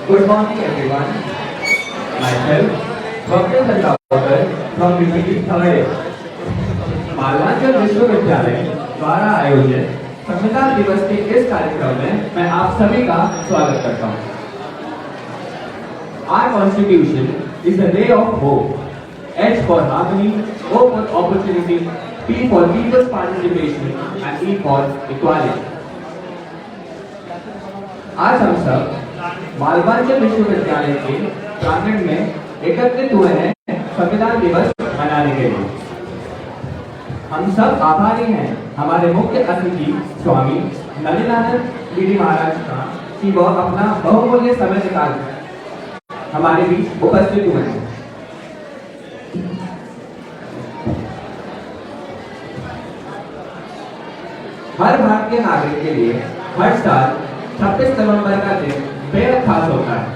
Good morning, everyone. Myself, Swapnil Sandawkar from UPT Thane. Malwanchal विश्वविद्यालय द्वारा आयोजित संविधान दिवस के इस कार्यक्रम में मैं आप सभी का स्वागत करता हूं। Our Constitution is a ray of hope. H for harmony, O for opportunity, P for people's participation, and E for equality. आज हम सब मालवांचल विश्वविद्यालय के प्रांगण में एकत्रित हुए हैं संविधान दिवस मनाने के लिए। हम सब आभारी हैं हमारे मुख्य अतिथि स्वामी नलिनानंद गिरी महाराज का कि वह अपना बहुमूल्य समय निकाल हमारे बीच उपस्थित हुए हैं। हर भारतीय नागरिक के लिए हर साल 26 नवंबर का दिन बेहद खास होता है।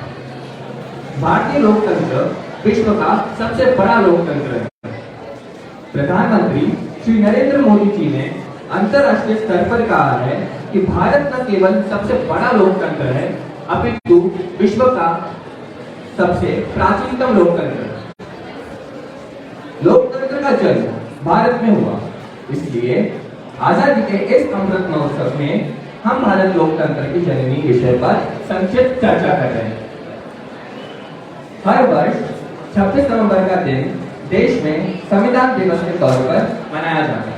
भारतीय लोकतंत्र विश्व का सबसे बड़ा लोकतंत्र है। प्रधानमंत्री श्री नरेंद्र मोदी जी ने अंतर्राष्ट्रीय स्तर पर कहा है कि भारत न केवल सबसे बड़ा लोकतंत्र है, अपितु विश्व का सबसे प्राचीनतम लोकतंत्र। लोकतंत्र का जन्म भारत में हुआ, इसलिए आजादी के इस अमृत महोत्सव में हम भारत लोकतंत्र की जननी विषय पर संक्षिप्त चर्चा कर रहे हैं। हर वर्ष 26 नवंबर का दिन देश में संविधान दिवस के तौर पर मनाया जाता है।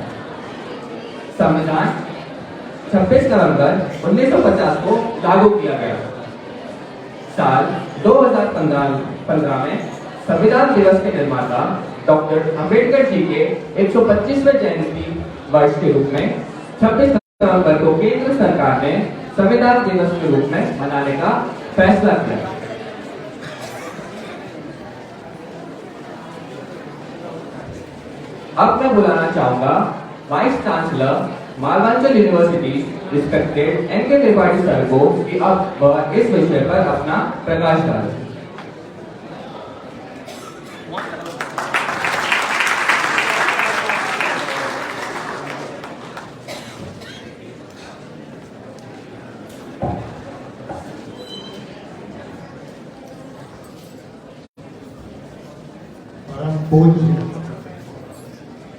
संविधान 26 नवंबर 1950 को लागू किया गया। साल 2015 में संविधान दिवस के निर्माता डॉक्टर अंबेडकर जी के 125वें जयंती वर्ष के रूप में 26 नवंबर को केंद्र सरकार ने संविधान दिवस के रूप में मनाने का फैसला किया। अब मैं बुलाना चाहूंगा vice chancellor Malwanchal university respected NK. Tripathi sir को कि अब वह इस विषय पर अपना प्रकाश डालें।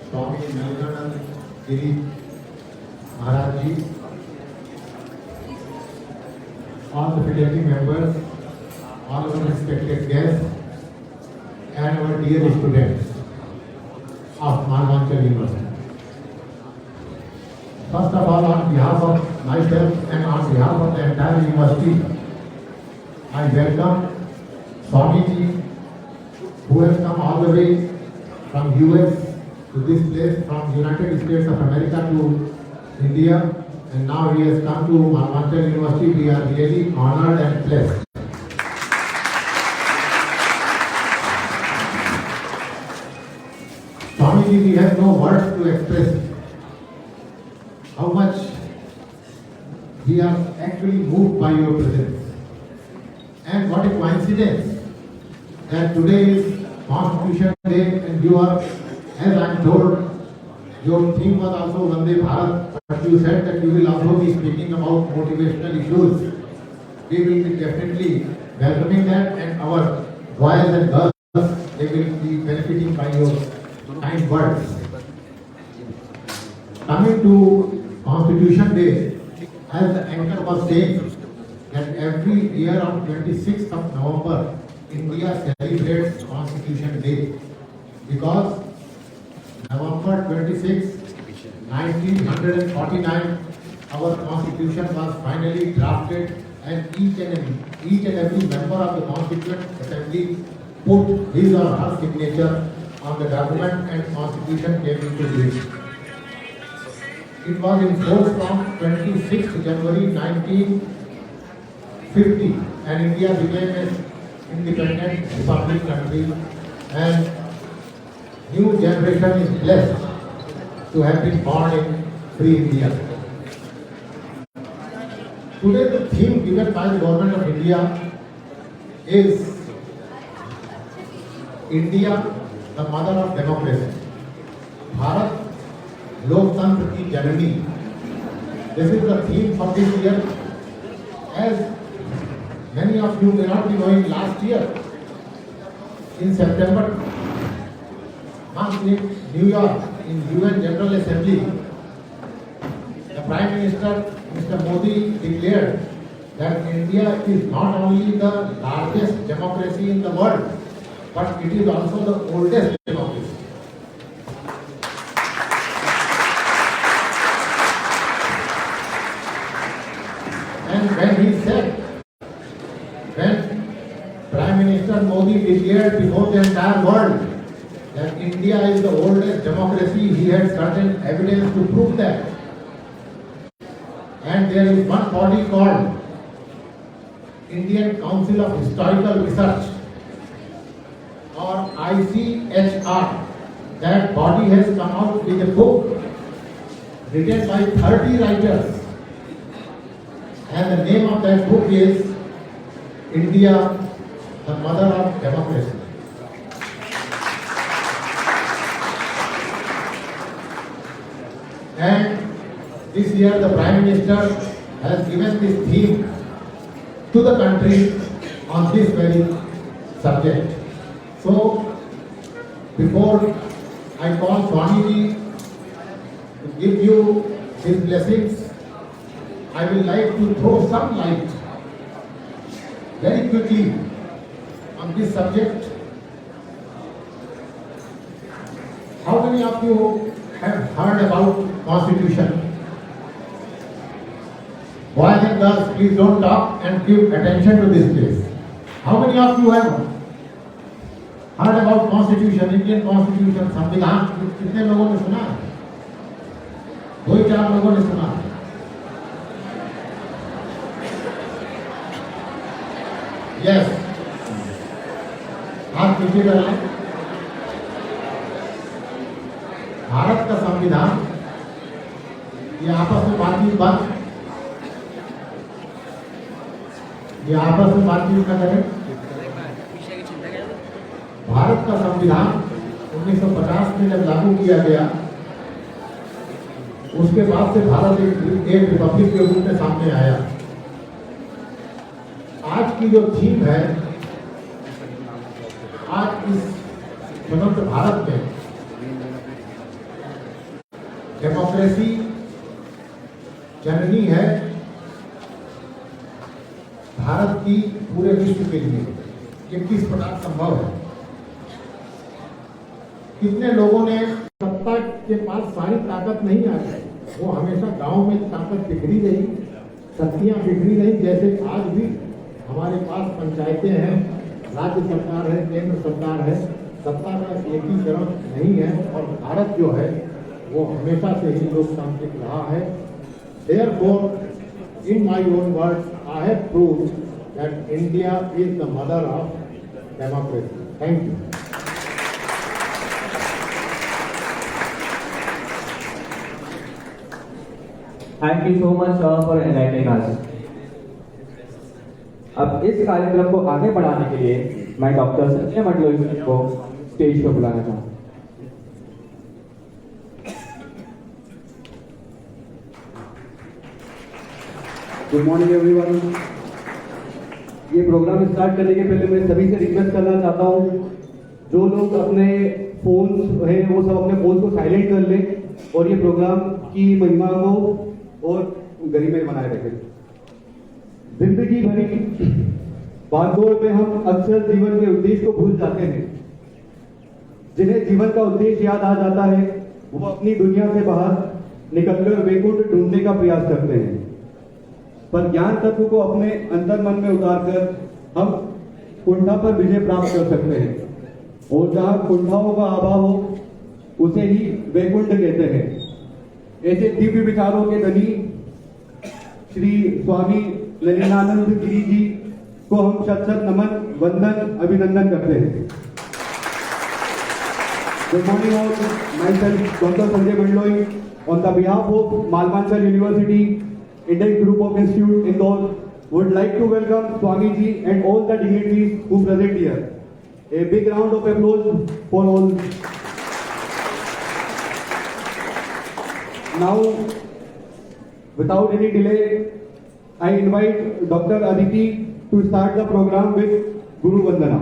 स्वामी नलिनानंद गिरी महाराज जी, all the faculty members, all our respected guests, and our dear students of Malvanchal University. First of all, on behalf of myself and on behalf of the entire university, I welcome Swami ji, who has come all the way from US to this place, from United States of America to India, and now he has come to Malvanchal University. We are really honored and blessed. Swamiji, we have no words to express how much we are actually moved by your presence. And what a coincidence that today is Constitution Day, and you are, as I am told, your theme was also Vande Bharat, but you said that you will also be speaking about motivational issues. We will be definitely welcoming that, and our boys and girls, they will be benefiting by your kind words. Coming to Constitution Day, as the anchor was saying, that every year on 26th of November, India celebrates Constitution Day because November 26, 1949, our Constitution was finally drafted, and each and every member of the Constituent Assembly put his or her signature on the document, and Constitution came into being. It was in force from 26 January 1950, and India became an independent republic country, and new generation is blessed to have been born in free India. Today the theme given by the government of India is India, the mother of democracy. Bharat, लोकतंत्र की जननी. This is the theme for this year. As Many of you may not be knowing last year, in September month in New York, in UN General Assembly, the Prime Minister, Mr. Modi, declared that India is not only the largest democracy in the world, but it is also the oldest democracy. And when he said, when Prime Minister Modi declared before the entire world that India is the oldest democracy, he had certain evidence to prove that. And there is one body called Indian Council of Historical Research, or ICHR. That body has come out with a book written by 30 writers. And the name of that book is India, the Mother of Democracy. And this year the Prime Minister has given this theme to the country on this very subject. So, before I call Swamiji to give you his blessings, I will like to throw some light very quickly on this subject. How many of you have heard about Constitution? Boys and girls, please don't talk and give attention to this place. How many of you have heard about Constitution, Indian Constitution, संविधान? कितने लोगों ने सुना है? 2-4 लोगों ने सुना है. Yes. हाथ नीचे कर लें. भारत का संविधान, ये आपस में बातचीत बंद, ये आपस में बातचीत न करें. भारत का संविधान 1950 में जब लागू किया गया, उसके बाद से भारत एक रिपब्लिक के रूप में सामने आया. आज की जो थीम है, आज इस स्वतंत्र भारत में डेमोक्रेसी जननी है भारत की पूरे विश्व के लिए. ये किस प्रकार संभव है? कितने लोगों ने, सत्ता के पास सारी ताकत नहीं आ गई, वो हमेशा गांव में ताकत बिखरी रही, शक्तियां बिखरी रही. जैसे आज भी हमारे पास पंचायतें हैं, राज्य सरकार है, केंद्र सरकार है, सत्ता का एकीकरण नहीं है. और भारत जो है वो हमेशा से ही लोकतांत्रिक रहा है. Therefore, in my own words, I have proved that India is the mother of democracy. Thank you. Thank you so much for enlightening us. अब इस कार्यक्रम को आगे बढ़ाने के लिए मैं डॉक्टर संजय मंडलोई को स्टेज पर बुलाना चाहूँ. Good morning everyone. ये प्रोग्राम स्टार्ट करने के पहले मैं सभी से रिक्वेस्ट करना चाहता हूँ, जो लोग अपने फोन हैं वो सब अपने फोन को साइलेंट कर लें और ये प्रोग्राम की महिमा को और गरिमा बनाए रखें. जिंदगी भरी भागदौड़ में हम अक्सर जीवन के उद्देश्य को भूल जाते हैं. जिन्हें जीवन का उद्देश्य याद आ जाता है वो अपनी दुनिया से बाहर निकलकर वैकुंठ ढूंढने का प्रयास करते हैं. पर ज्ञान तत्व को अपने अंतर मन में उतारकर हम कुंठा पर विजय प्राप्त कर सकते हैं. और जहां कुंठाओं का अभाव हो उसे ही वैकुंठ कहते हैं. ऐसे दिव्य विचारों के धनी श्री स्वामी ललितानंद गिरी जी को हम शत नमन, वंदन, अभिनंदन करते हैं. Good morning all. My self doctor Sanjay Mandloi on the behalf of Malwanchal university Indian Group of Institute Indore would like to welcome Swami ji and all the dignitaries who present here. A big round of applause for all. Now, without any delay, I invite Dr. Aditi to start the program with Guru Vandana.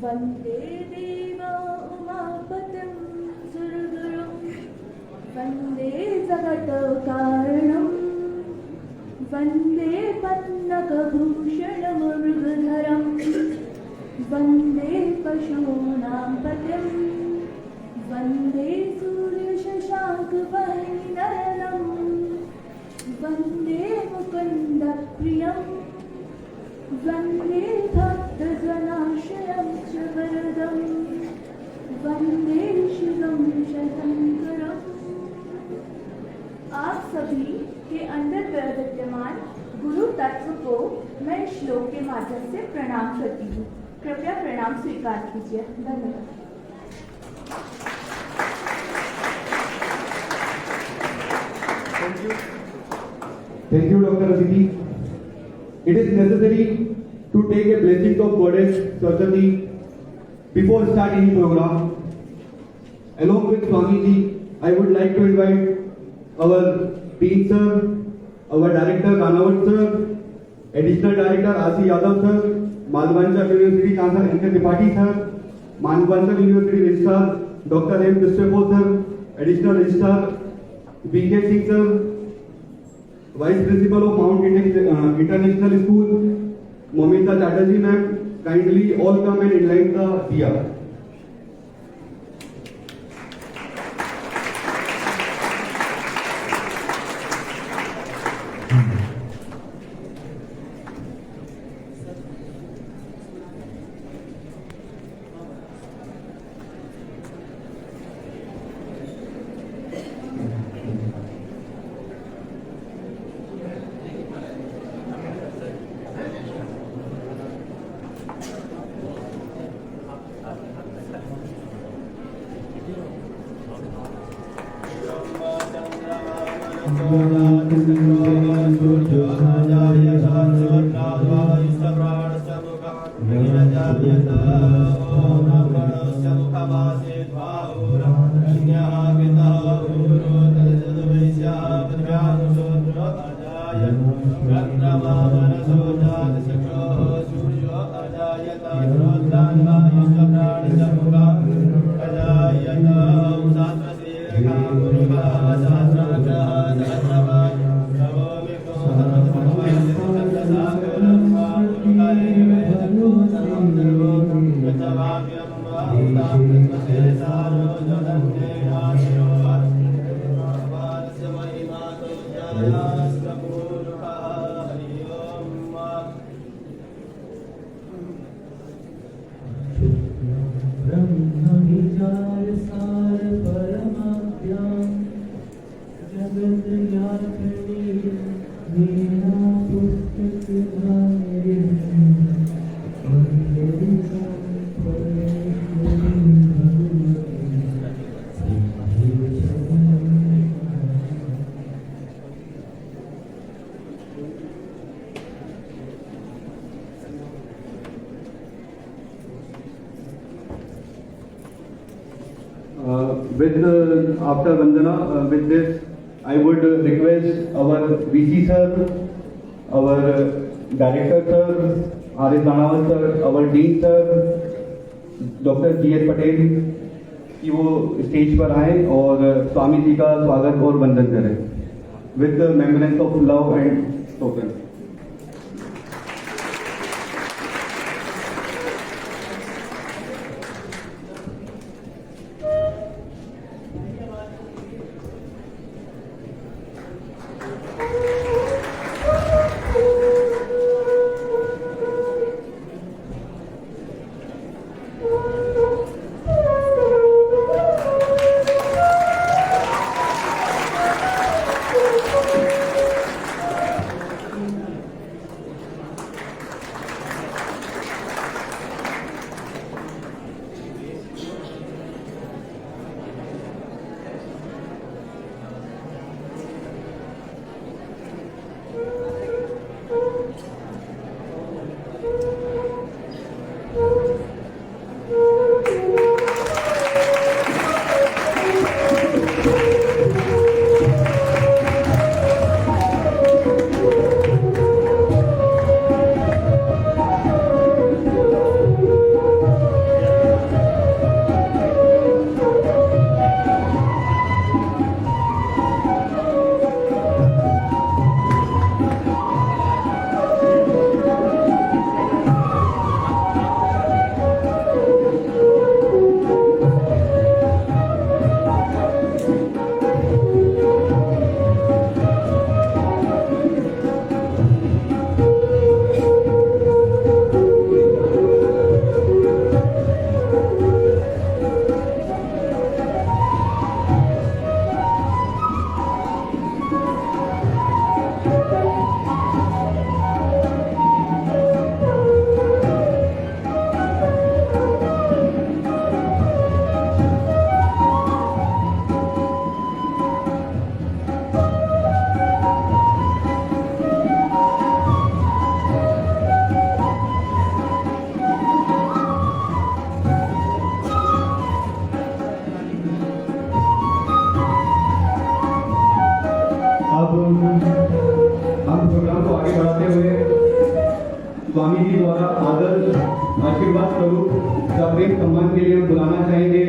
वन्दे देव उमापतिं सुरगुरुं वन्दे जगत्कारणं वन्दे पन्नगभूषणमृगधरं वन्दे पशूनां पतिं वन्दे सूर्यशशाङ्कवह्निनयनं वन्दे मुकुन्दप्रियम् वन्दे भक्तजनाश्रयं च वरदं वन्दे शिवं शङ्करम्। आप सभी के अंदर विद्यमान गुरु तत्व को मैं श्लोक के माध्यम से प्रणाम करती हूँ। कृपया प्रणाम स्वीकार कीजिए। धन्यवाद। Thank you, Dr. Aditi. It is necessary to take a blessing of Goddess Saraswati before starting the program. Along with Swamiji, I would like to invite our Dean Sir, our Director Ranawat Sir, Additional Director R.C. Yadav Sir, Malvanchar University Chancellor N.K. Tripathi Sir, Malvanchar University Registrar Dr. M. Krishnapo Sir, Additional Registrar B.K. Singh Sir, Vice Principal of Mount International School, Momita Chatterjee ma'am, kindly all come and enlighten the diya. After Vandana, with this, I would request our VC sir, our director sir, R.S. Ranawat sir, our dean sir, Dr. G.S. Patel कि वो stage पर आए और स्वामी जी का स्वागत और वंदन करें with the remembrance of love and token. Swami ji द्वारा आदर आशीर्वाद स्वरूप सप्रेम सम्मान के लिए हम बुलाना चाहेंगे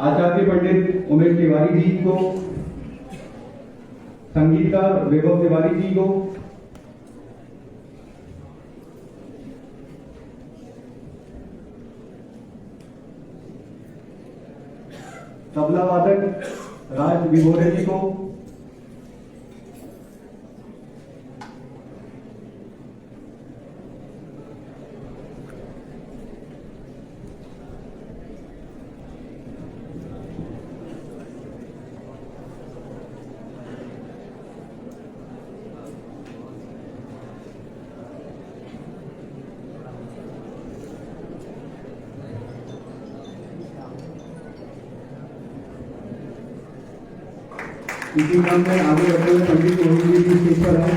आचार्य पंडित उमेश तिवारी जी को, संगीतकार वैभव तिवारी जी को, तबला वादक राज विभोरे जी को, इसी क्रम में आगे बढ़ते हुए पंडित मोहन जी की स्टेज पर है।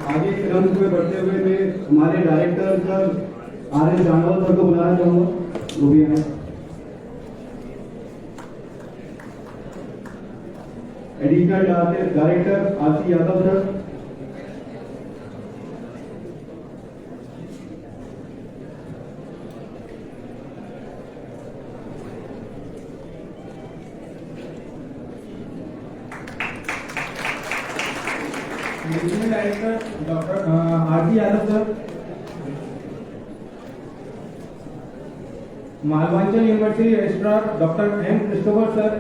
आगे क्रम में बढ़ते हुए मैं हमारे director sir R S Janwal sir को बुलाना चाहूंगा, वो भी है। Additional director RC Yadav sir, additional director doctor Aarti Yadav sir, Malwanchal university registrar doctor M Christopher sir,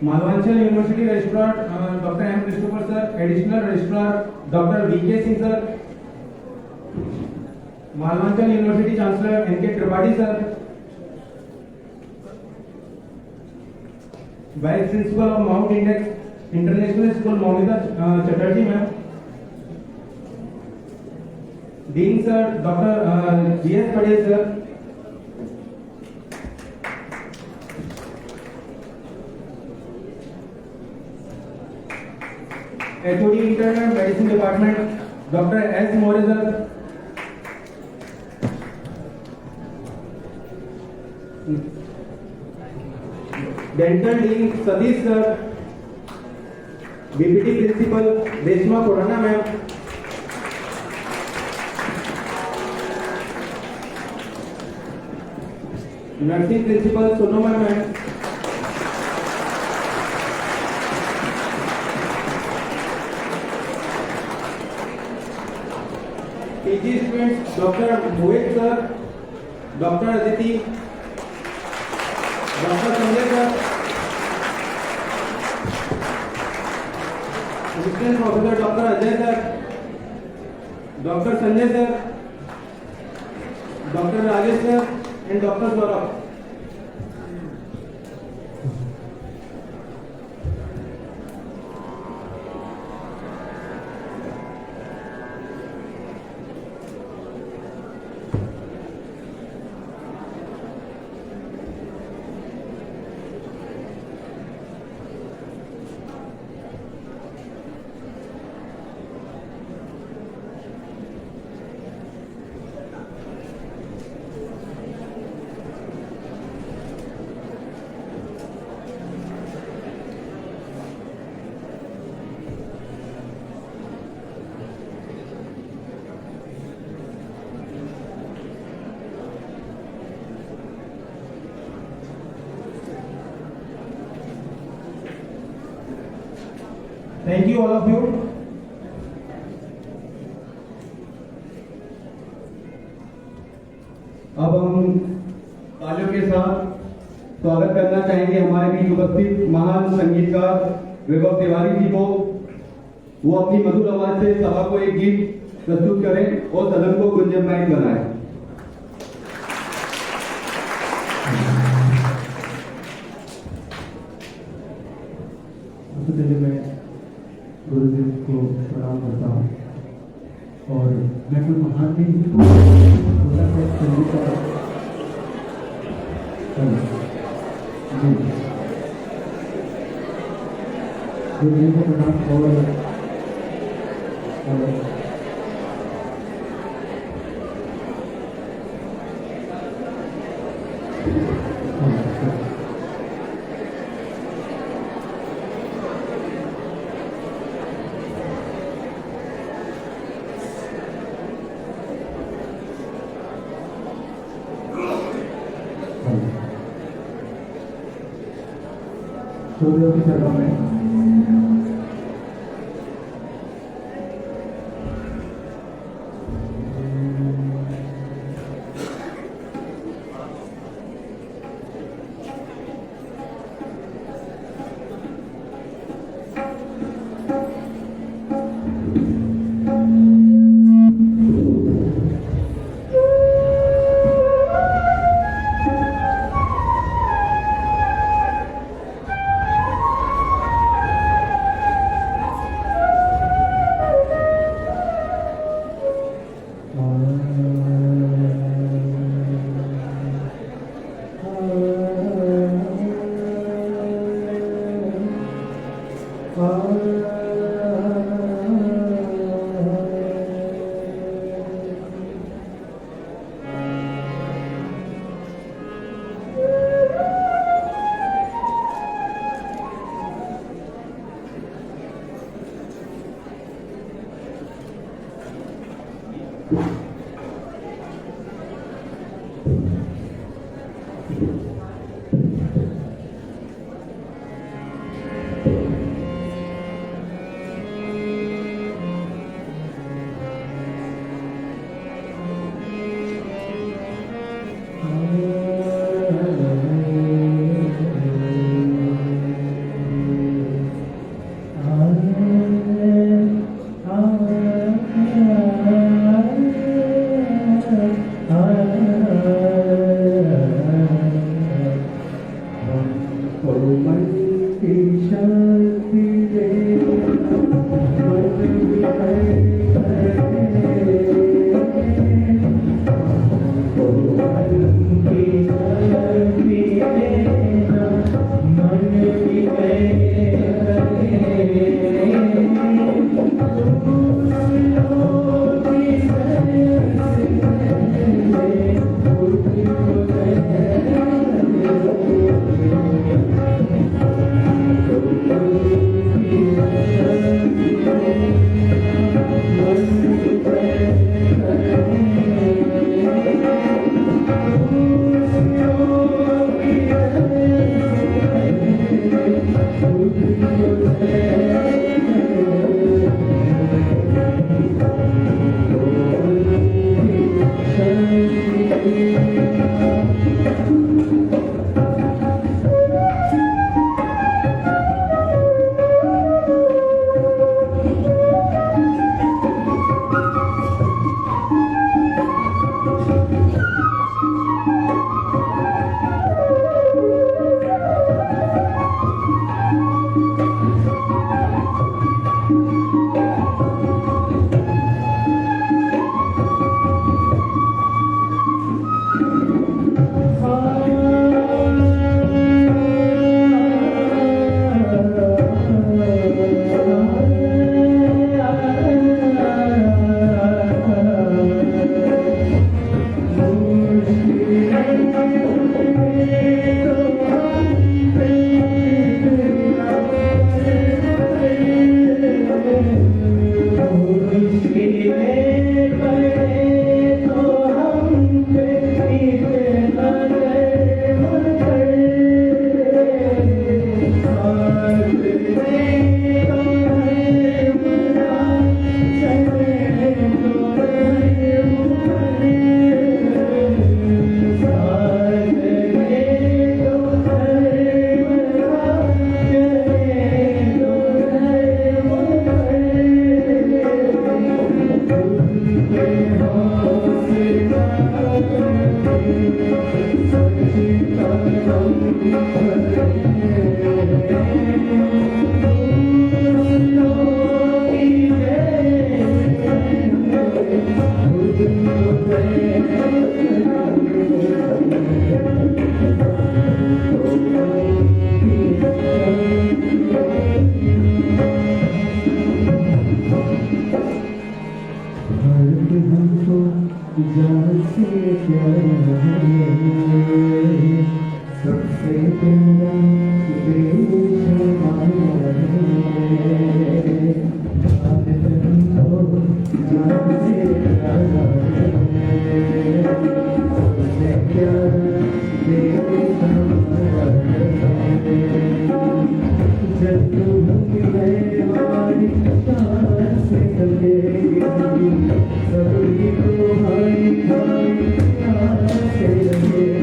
Malwanchal university registrar doctor M Christopher sir, additional registrar doctor VK Singh sir, Malwanchal university chancellor N K Tripathi sir, vice principal of Mount Index international school Moumita Chatterjee ma'am, dean sir doctor G S Patel sir, HOD internal medicine department doctor S Maurya sir, dental dean Satish sir, BPT principal Reshma Khurana ma'am, nursing principal Sonoma ma'am, PG students doctor Mohit sir, doctor Aditi, doctor Sanjay sir, assistant professor doctor Ajay sir, doctor Sanjay sir, doctor Rajesh sir and doctor Saurabh. Thank you all of you. अब हम तालियों के साथ स्वागत करना चाहेंगे हमारे बीच उपस्थित महान संगीतकार वैभव तिवारी जी को। वो अपनी मधुर आवाज से सभा को एक गीत प्रस्तुत करें और सदन को गुंजयमय बनाएं। सबसे पहले मैं गुरुदेव को प्रणाम करता हूँ और मैं कोई महान नहीं हूँ, छोटा सा संगीत का गुरुदेव को प्रणाम और सूर्य की चरणों में जान से प्यार है, सबसे प्यारा बेशुमार है, जान से प्यार है, सबसे प्यारा बेशुमार है, जब तुम मिले हमारी जान से लगेगी, सभी को हाय हाय प्यार से लगेगी।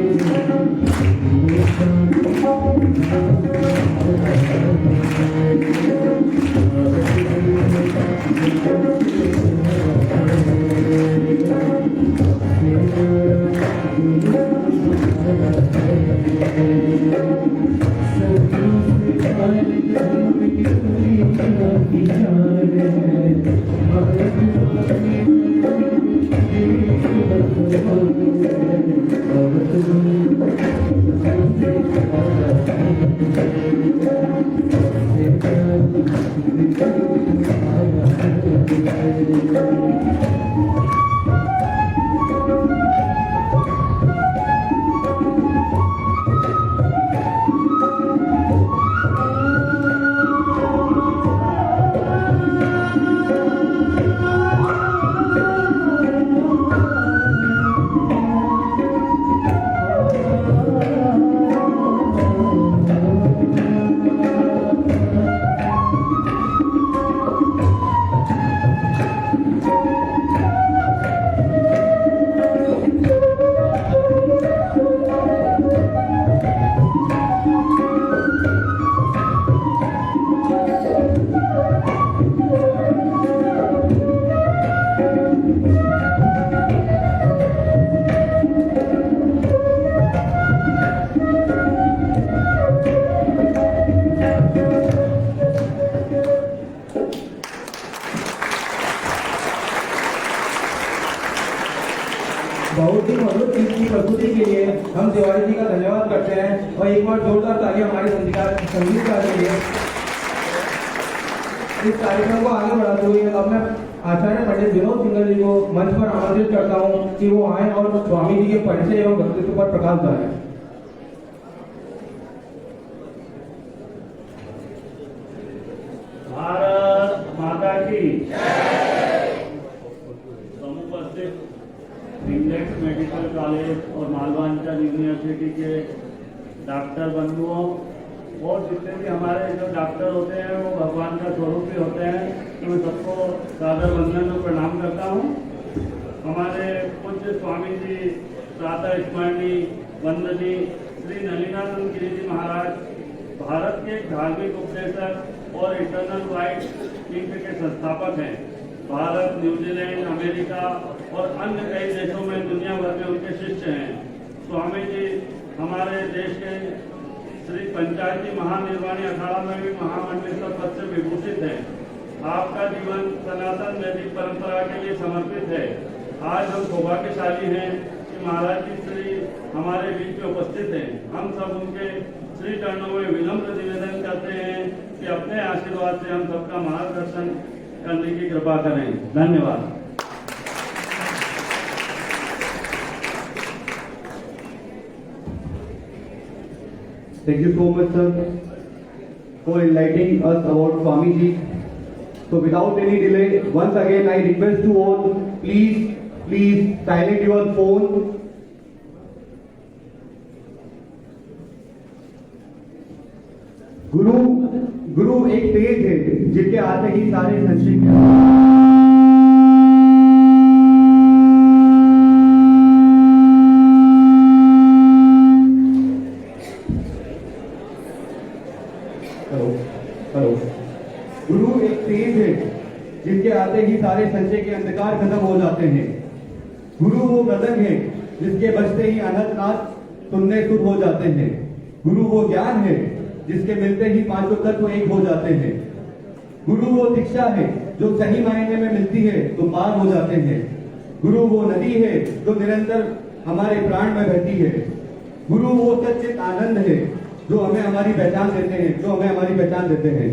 बहुत ही मधुर गीत की प्रस्तुति के लिए हम तिवारी जी का धन्यवाद करते हैं और एक बार जोरदार तालियां हमारे संगीतकार के लिए। इस कार्यक्रम को आगे बढ़ाते हुए अब मैं आचार्य पंडित विनोद सिंघल जी को मंच पर आमंत्रित करता हूं कि वो आए और स्वामी जी के परिचय एवं व्यक्तित्व पर प्रकाश डालें। भारत माता की समुपस्थित इंडेक्स मेडिकल कॉलेज और मालवांचल यूनिवर्सिटी के डॉक्टर बंधुओं और जितने भी हमारे जो डॉक्टर होते हैं वो भगवान का स्वरूप भी होते हैं, तो मैं सबको सादर वंदन में प्रणाम करता हूँ। हमारे पूज्य स्वामी जी प्रातः स्मरणीय वंदनीय श्री नलिनानंद गिरी जी महाराज भारत के धार्मिक उपदेशक और इंटरनल राइट इंक के संस्थापक हैं। भारत, न्यूजीलैंड, अमेरिका और अन्य कई देशों में दुनिया भर में उनके शिष्य हैं। स्वामी जी हमारे देश के श्री पंचायती महानिर्वाणी अखाड़ा में भी महामंडलेश्वर पद से विभूषित है। आपका जीवन सनातन वैदिक परंपरा के लिए समर्पित है। आज हम सौभाग्यशाली हैं कि महाराज जी श्री हमारे बीच में उपस्थित हैं। हम सब उनके श्री चरणों में विनम्र निवेदन करते हैं कि अपने आशीर्वाद से हम सबका मार्गदर्शन करने की कृपा करें। धन्यवाद। Thank you so much, sir, for enlightening us about Swami Ji. So, without any delay, once again I request you all, please silent your phone. गुरु एक तेज है जिनके आते ही सारे संशय गुरु एक तेज है जिनके आते ही सारे संशय के अंधकार खत्म हो जाते हैं। गुरु वो मृदंग है जिसके बजते ही अनंत नाद सुनने शुद्ध हो जाते हैं। गुरु वो ज्ञान है जिसके मिलते ही पांचों तत्व एक हो जाते हैं। गुरु वो दीक्षा है जो सही मायने में मिलती है तो पार हो जाते हैं। गुरु वो नदी है जो निरंतर हमारे प्राण में बहती है। गुरु वो सच्चित आनंद है जो हमें हमारी पहचान देते हैं,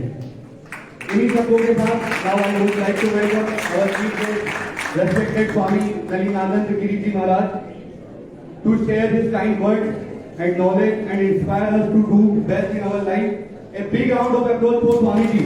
इन्हीं शब्दों के साथ now I would like to welcome our chief guest respected Swami Nalinanand Giri Ji Maharaj, to share his kind words and knowledge and inspire us to do best in our life. A big round of applause for Swami Ji.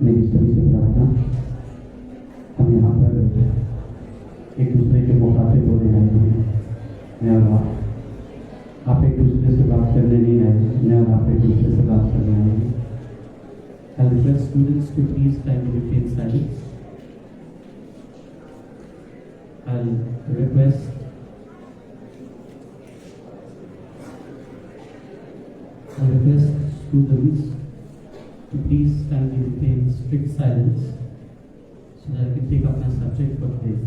मेरी सभी से प्रार्थना, हम यहाँ पर एक दूसरे के मोटापे बोले आए हैं, मैं और आप एक दूसरे से बात करने नहीं आए, मैं और आप एक दूसरे से बात करने आए हैं। I'll request students to please kindly remain silent. I'll request students to please kindly maintain strict silence so that I can take up my subject for today.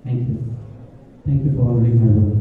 Thank you. Thank you for honoring my word.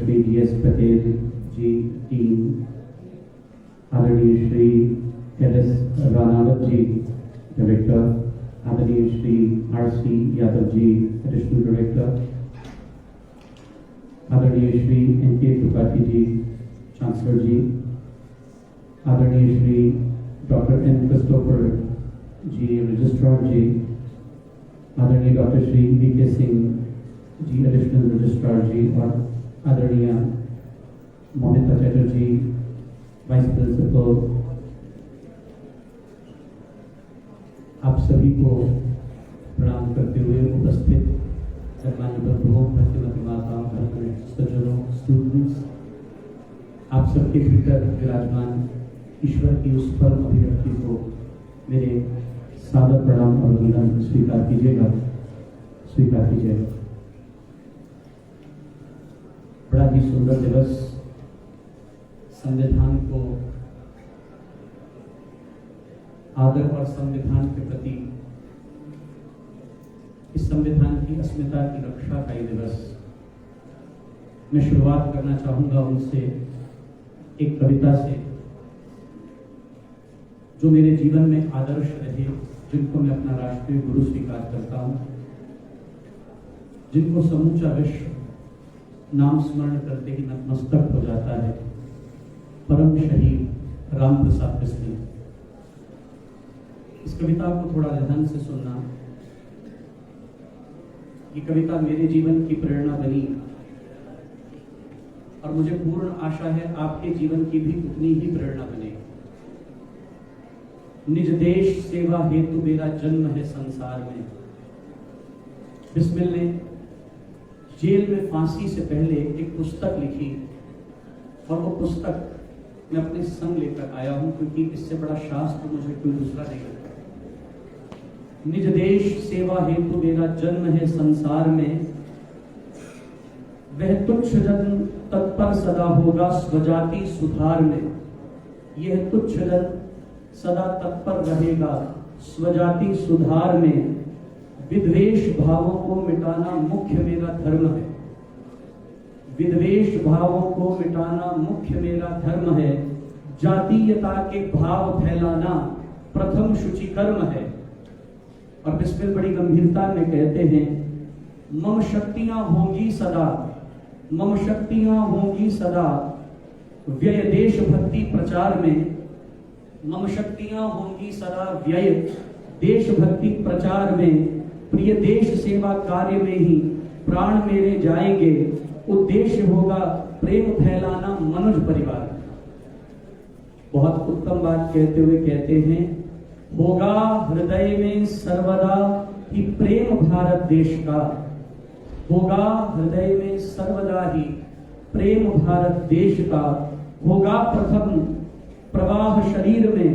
Shri DS Patel ji team, आदरणीय Shri LS Ranawat ji director, आदरणीय Shri RC Yadav ji additional director, आदरणीय Shri NK Tripathi ji chancellor ji, आदरणीय Shri doctor N Christopher ji registrar ji, आदरणीय doctor Shri VK Singh ji additional registrar ji, और आदरणीय मोहिता Chatterjee vice principal, आप सभी को प्रणाम करते हुए उपस्थित सम्मानित बंधुओं, भक्तिमती माताओं, सज्जनों, स्टूडेंट्स, आप सबके भीतर विराजमान ईश्वर की उस परम अभिव्यक्ति को मेरे सादर प्रणाम और वंदन स्वीकार कीजिएगा। बड़ा ही सुंदर दिवस, संविधान को आदर और संविधान के प्रति इस संविधान की अस्मिता की रक्षा का ये दिवस। मैं शुरुआत करना चाहूंगा उनसे एक कविता से जो मेरे जीवन में आदर्श रहे, जिनको मैं अपना राष्ट्रीय गुरु स्वीकार करता हूं, जिनको समूचा विश्व नाम स्मरण करते ही नतमस्तक हो जाता है, परम शहीद राम प्रसाद बिस्मिल। इस कविता को थोड़ा ध्यान से सुनना। ये कविता मेरे जीवन की प्रेरणा बनी और मुझे पूर्ण आशा है आपके जीवन की भी उतनी ही प्रेरणा बने। निज देश सेवा हेतु मेरा जन्म है संसार में। बिस्मिल ने जेल में फांसी से पहले एक पुस्तक लिखी और वो पुस्तक मैं अपने संग लेकर आया हूं, क्योंकि इससे बड़ा शास्त्र मुझे कोई दूसरा नहीं लगता। निज देश सेवा हेतु मेरा जन्म है संसार में, वह तुच्छ जन तत्पर सदा होगा स्वजाति सुधार में। यह तुच्छ जन सदा तत्पर रहेगा स्वजाति सुधार में। विद्वेष भावों को मिटाना मुख्य मेरा धर्म है। विद्वेष भावों को मिटाना मुख्य मेरा धर्म है। जातीयता के भाव फैलाना प्रथम शुचि कर्म है। और बिस्मिल बड़ी गंभीरता में कहते हैं, मम शक्तियां होंगी सदा, मम शक्तियां होंगी सदा व्यय देश भक्ति प्रचार में। मम शक्तियां होंगी सदा व्यय देश भक्ति प्रचार में। प्रिय देश सेवा कार्य में ही प्राण मेरे जाएंगे। उद्देश्य होगा प्रेम फैलाना मनुष्य परिवार। बहुत उत्तम बात कहते हुए कहते हैं, होगा हृदय में सर्वदा ही प्रेम भारत देश का। होगा हृदय में सर्वदा ही प्रेम भारत देश का। होगा प्रथम प्रवाह शरीर में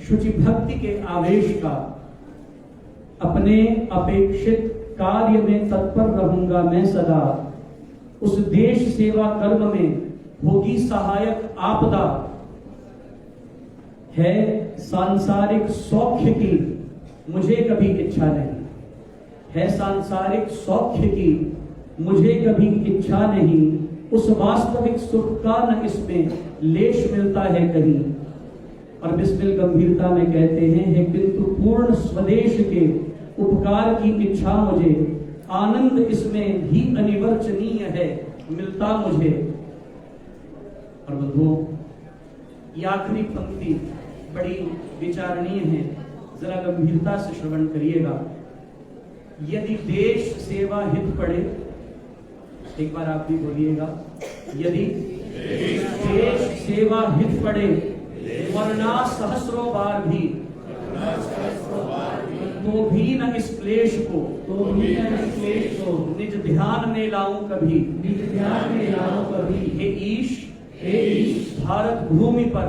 शुचि भक्ति के आवेश का। अपने अपेक्षित कार्य में तत्पर रहूंगा मैं सदा। उस देश सेवा कर्म में होगी सहायक आपदा। है सांसारिक सौख्य की मुझे कभी इच्छा नहीं। है सांसारिक सौख्य की मुझे कभी इच्छा नहीं। उस वास्तविक सुख का न इसमें लेश मिलता है कहीं। और बिस्मिल गंभीरता में कहते हैं, किंतु पूर्ण स्वदेश के उपकार की इच्छा मुझे। आनंद इसमें भी अनिवर्चनीय है मिलता मुझे। और बंधुओं, ये आखिरी पंक्ति बड़ी विचारणीय है, जरा गंभीरता से श्रवण करिएगा। यदि देश सेवा हित पड़े, एक बार आप भी बोलिएगा, यदि देश सेवा हित पड़े वरना सहस्रों बार भी, तो भी न इस क्लेश को, निज ध्यान में लाऊं कभी। हे ईश भारत भूमि पर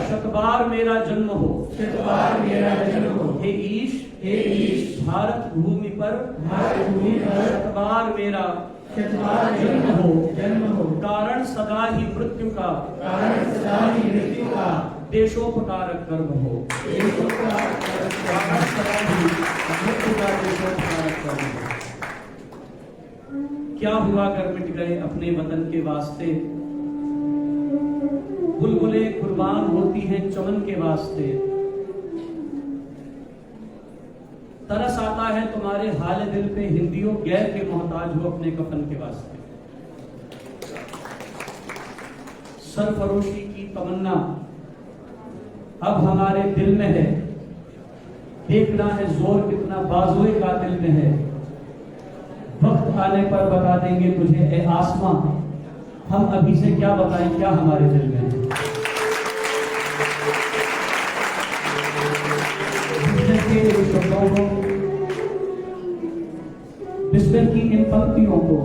शतबार मेरा जन्म हो। हे ईश भारत भूमि पर शतबार मेरा जन्म हो। कारण सदा ही मृत्यु का देशोपकारक कर्म हो। कारण सदा ही मृत्यु का देशोपकारक कर्म हो। क्या हुआ अगर मिट गए अपने वतन के वास्ते, बुलबुले कुर्बान होती हैं चमन के वास्ते, तरस आता है तुम्हारे हाल दिल पे, हिंदियों गैर के मोहताज हो अपने कफन के वास्ते। सरफरोशी की तमन्ना अब हमारे दिल में है, देखना है जोर कितना बाजुए का दिल में है। वक्त आने पर बता देंगे तुझे ए आसमां, हम अभी से क्या बताएं क्या हमारे दिल में है। के शब्दों को, बिस्मिल की इन पंक्तियों को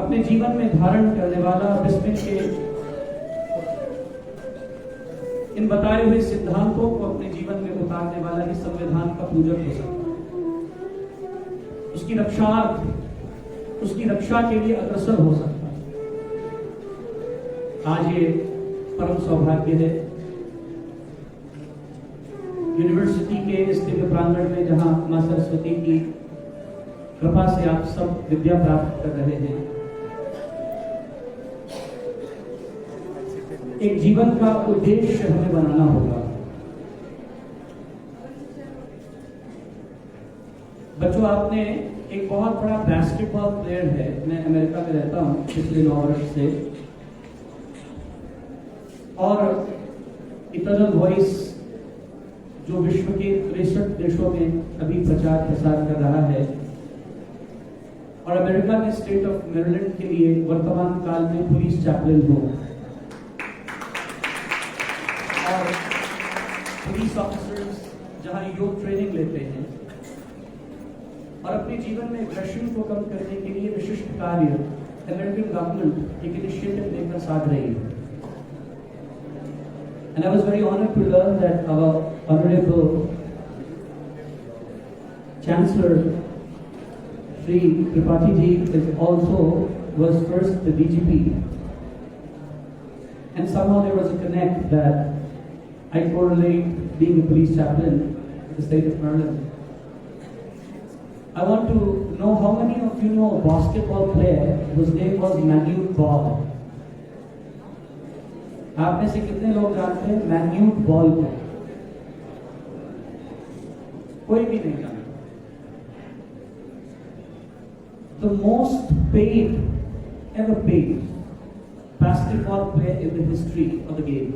अपने जीवन में धारण करने वाला, बिस्मिल के इन बताए हुए सिद्धांतों को अपने जीवन में उतारने वाला ही संविधान का पूजक हो सकता है। उसकी रक्षा के लिए अग्रसर हो सकता है। आज ये परम सौभाग्य है यूनिवर्सिटी के इस दिव्य प्रांगण में, जहां मां सरस्वती की कृपा से आप सब विद्या प्राप्त कर रहे हैं। एक जीवन का उद्देश्य हमें बनाना होगा। बच्चों, आपने एक बहुत बड़ा बास्केटबॉल प्लेयर है, मैं अमेरिका में रहता हूं पिछले 9 वर्ष से, और इटर्नल वॉइस जो विश्व के 63 देशों में अभी प्रचार प्रसार कर रहा है, और अमेरिका के स्टेट ऑफ मेरीलैंड के लिए वर्तमान काल में पुलिस चैपलिन हो, और पुलिस ऑफिसर्स जहां योग ट्रेनिंग लेते हैं और अपने जीवन में एग्रेशन को कम करने के लिए विशिष्ट कार्य अमेरिकन गवर्नमेंट एक इनिशिएटिव लेकर साध रही है। And I was very honored to learn that our Honorable Chancellor Shri Tripathi ji was first the DGP, and somehow there was a connect that I correlate being a police chaplain in the state of Maryland. I want to know how many of you know a basketball player whose name was Manute Ball. आप में से कितने लोग जानते हैं मैन्यूट ball को? कोई भी नहीं जानता। The most paid, ever paid basketball player in the history of the game.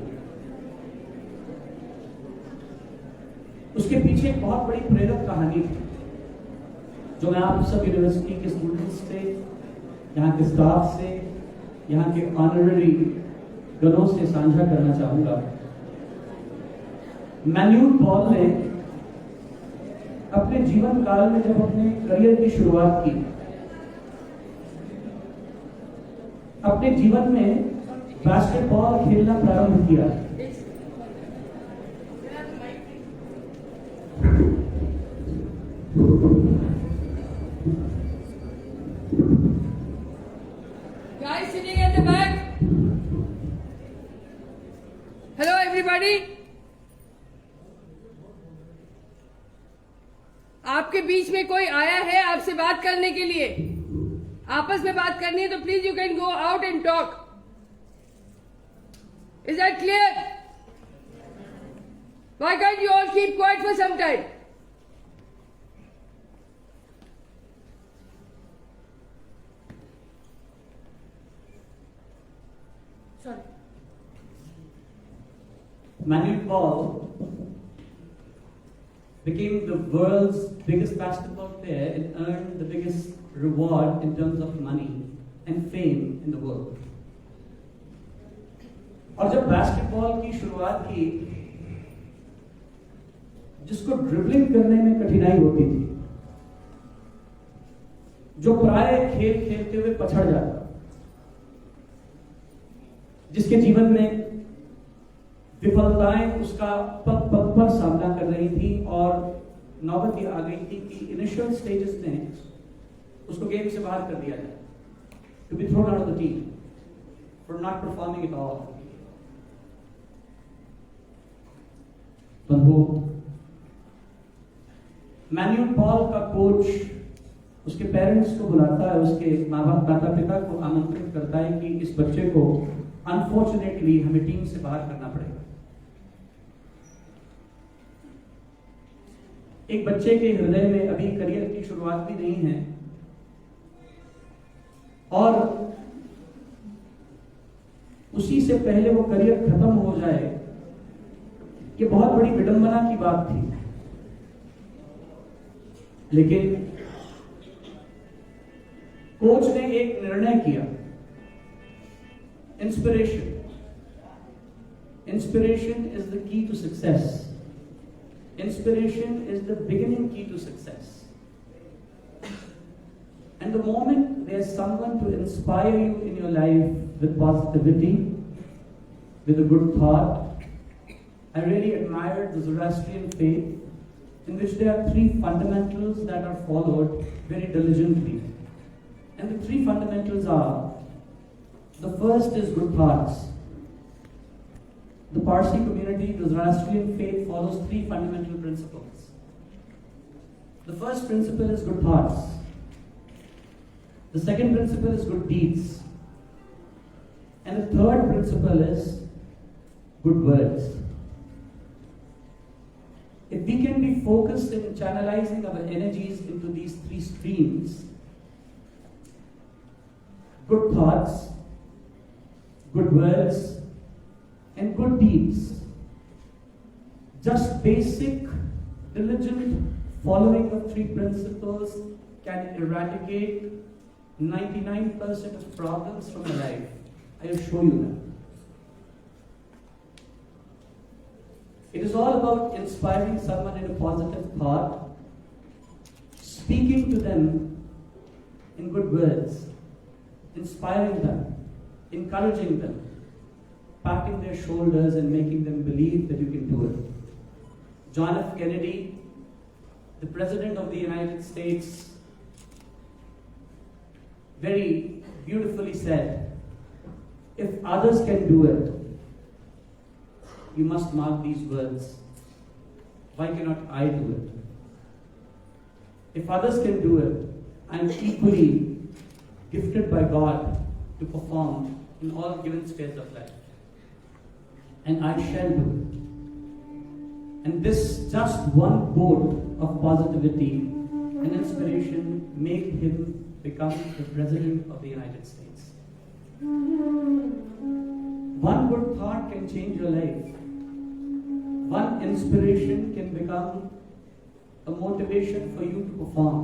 उसके पीछे एक बहुत बड़ी प्रेरक कहानी थी, जो मैं आप सब यूनिवर्सिटी के स्टूडेंट्स से, यहाँ के स्टाफ से, यहाँ के ऑनररी गणों से साझा करना चाहूंगा। मैन्यूट बॉल ने अपने जीवन काल में जब अपने करियर की शुरुआत की, अपने जीवन में बास्केटबॉल खेलना प्रारंभ किया। Guys sitting at the back. Hello everybody. आपके बीच में कोई आया है आपसे बात करने के लिए? आपस में बात करनी है तो please you can go out and talk. Is that clear? Why can't you all keep quiet for some time? Sorry. Manute Ball became the world's biggest basketball player and earned the biggest reward in terms of money and fame in the world. और जब basketball की शुरुआत की, जिसको dribbling करने में कठिनाई होती थी, जो प्राय खेल खेलते हुए पछड़ जाता, जिसके जीवन में विफलताएं उसका पग पग पर सामना कर रही थी, और नौबत ये आ गई थी कि इनिशियल स्टेजेस में उसको गेम से बाहर कर दिया जाए, to be thrown out of the team for not performing it all. तो वो मैन्यूट बॉल का कोच उसके पेरेंट्स को बुलाता है, उसके माँ बाप माता पिता को आमंत्रित करता है कि इस बच्चे को अनफॉर्चुनेटली हमें टीम से बाहर करना पड़ेगा। एक बच्चे के हृदय में अभी करियर की शुरुआत भी नहीं है और उसी से पहले वो करियर खत्म हो जाए, ये बहुत बड़ी विडंबना की बात थी। लेकिन कोच ने एक निर्णय किया, inspiration is the key to success, inspiration is the beginning key to success. And the moment there's someone to inspire you in your life with positivity, with a good thought, I really admire the Zoroastrian faith, in which there are 3 fundamentals that are followed very diligently. And the 3 fundamentals are, the first is good thoughts. The Parsi community, the Zoroastrian faith, follows 3 fundamental principles. The first principle is good thoughts. The second principle is good deeds. And the third principle is good words. If we can be focused in channelizing our energies into these 3 streams, good thoughts, good words, and good deeds, just basic, diligent following of 3 principles can eradicate 99% of problems from your life. I will show you that. It is all about inspiring someone in a positive thought, speaking to them in good words, inspiring them, encouraging them, patting their shoulders and making them believe that you can do it. John F. Kennedy, the President of the United States, very beautifully said, if others can do it, you must mark these words. Why cannot I do it? If others can do it, I am equally gifted by God to perform in all given spheres of life. And I shall do it. And this just one quote of positivity and inspiration made him become the President of the United States. One good thought can change your life. One inspiration can become a motivation for you to perform.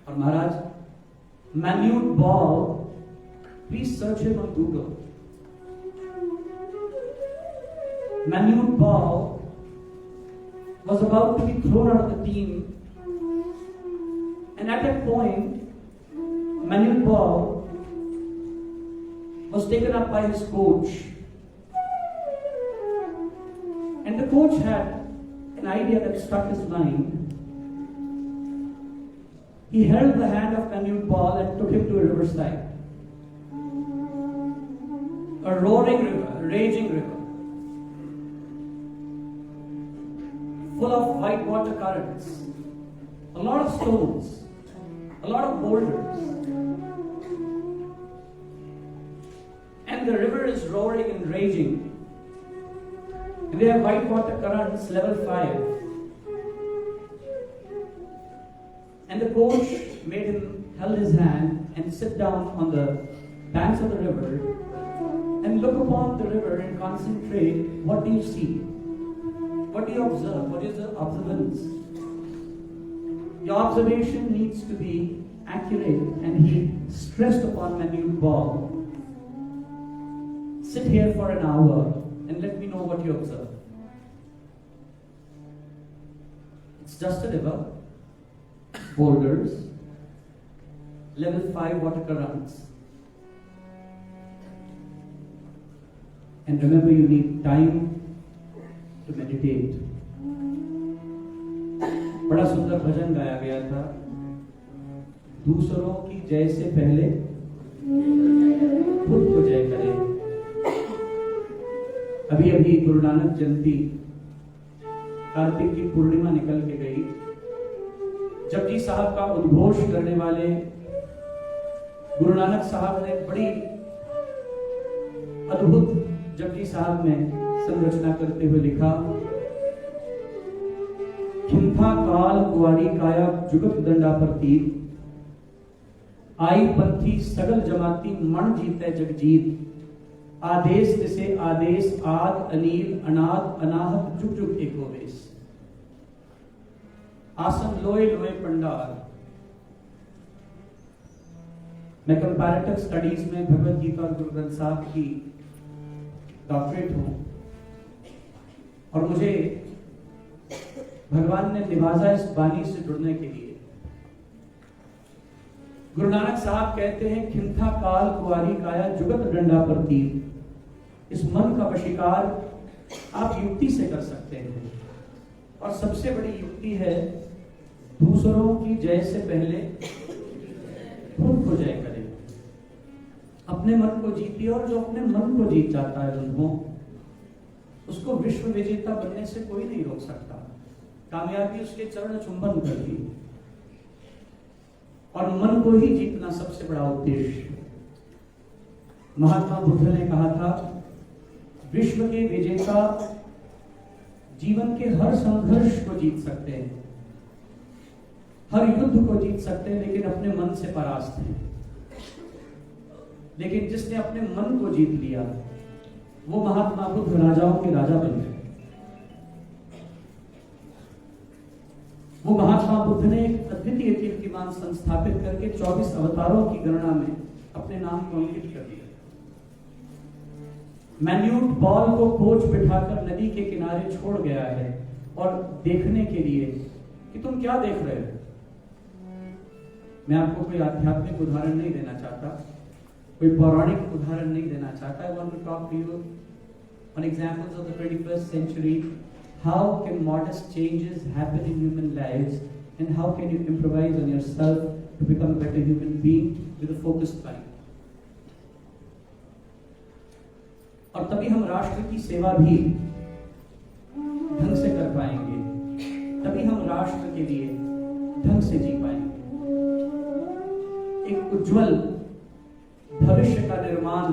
Or Maharaj, Manute Ball, please search him on Google. Manute Ball was about to be thrown out of the team, and at that point, Manute Ball was taken up by his coach, and the coach had an idea that struck his mind. He held the hand of Manute Ball and took him to a riverside, a roaring river, a raging river, full of white water currents, a lot of stones, a lot of boulders. And the river is roaring and raging. And there are white water currents, level 5. And the coach held his hand and sit down on the banks of the river and look upon the river and concentrate. What do you see? What do you observe? What is the observance? Your observation needs to be accurate, and he stressed upon Manute Ball. Sit here for an hour and let me know what you observe. It's just a river, boulders, level 5 water currents. And remember, you need time to meditate. बड़ा सुंदर भजन गाया गया था, दूसरों की जय से पहले खुद को जय करें। अभी अभी गुरु नानक जयंती, कार्तिक की पूर्णिमा निकल के गई। जपजी साहब का उद्घोष करने वाले गुरु नानक साहब ने बड़ी अद्भुत जपजी साहब में संरचना करते हुए लिखा, खिंथा काल कुआरी काया जुगत दंडा प्रतीत, आई पंथी सगल जमाती मन जीते जगजीत, आदेश से आदेश आद अनील अनाद अनाहत जुग जुग एको वेश, आसन लोए लोए पंडार। मैं कंपैरेटिव स्टडीज में भगवत गीता और गुरु ग्रंथ साहब की डॉक्टरेट हूं और मुझे भगवान ने निवाजा इस वाणी से जुड़ने के लिए। गुरु नानक साहब कहते हैं, खिंथा काल कुआरी काया जुगत डंडा प्रतीत। इस मन का वशीकार आप युक्ति से कर सकते हैं और सबसे बड़ी युक्ति है दूसरों की जय से पहले खुद को जय करें। अपने मन को जीतिए और जो अपने मन को जीत जाता है बंधुओं, उसको विश्व विजेता बनने से कोई नहीं रोक सकता। कामयाबी उसके चरण चुंबन करती और मन को ही जीतना सबसे बड़ा उद्देश्य। महात्मा बुद्ध ने कहा था, विश्व के विजेता जीवन के हर संघर्ष को जीत सकते हैं, हर युद्ध को जीत सकते हैं, लेकिन अपने मन से परास्त हैं। लेकिन जिसने अपने मन को जीत लिया वो महात्मा बुद्ध राजाओं के राजा बन गए। वो महात्मा बुद्ध ने एक अद्वितीय कीर्तिमान संस्थापित करके 24 अवतारों की गणना में अपने नाम को अंकित कर दिया। मैन्यूट बॉल को कोच बिठाकर नदी के किनारे छोड़ गया है और देखने के लिए कि तुम क्या देख रहे हो। मैं आपको कोई आध्यात्मिक उदाहरण नहीं देना चाहता, कोई पौराणिक उदाहरण नहीं देना चाहता। I want to talk to you on examples of the 21st century. How can modest changes happen in human lives and how can you improvise on yourself to become a better human being with a focused mind? और तभी हम राष्ट्र की सेवा भी ढंग से कर पाएंगे, तभी हम राष्ट्र के लिए ढंग से जी पाएंगे। एक उज्जवल भविष्य का निर्माण